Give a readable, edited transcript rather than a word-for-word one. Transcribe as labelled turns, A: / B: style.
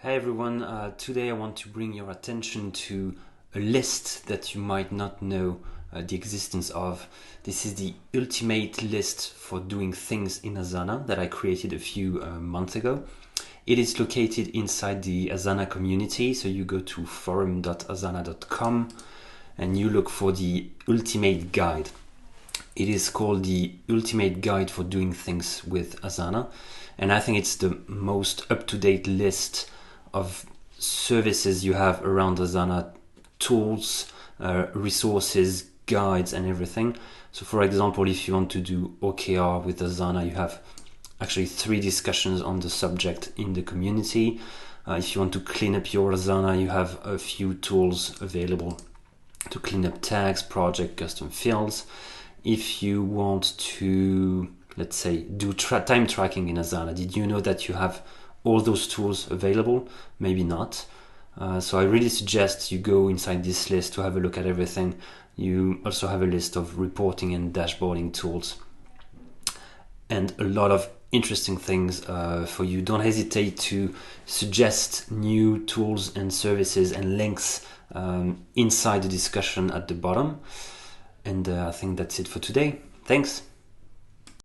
A: Hey everyone, today I want to bring your attention to a list that you might not know the existence of. This is the ultimate list for doing things in Asana that I created a few months ago. It is located inside the Asana community, so you go to forum.asana.com and you look for the ultimate guide. It is called the Ultimate Guide for Doing Things with Asana, and I think it's the most up-to-date list of services you have around Asana, tools, resources, guides, and everything. So, for example, if you want to do OKR with Asana, you have actually 3 discussions on the subject in the community. If you want to clean up your Asana, you have a few tools available to clean up tags, project, custom fields. If you want to, let's say, do time tracking in Asana, did you know that you have all those tools available? Maybe not. So I really suggest you go inside this list to have a look at everything. You also have a list of reporting and dashboarding tools and a lot of interesting things for you. Don't hesitate to suggest new tools and services and links inside the discussion at the bottom. And I think that's it for today. Thanks.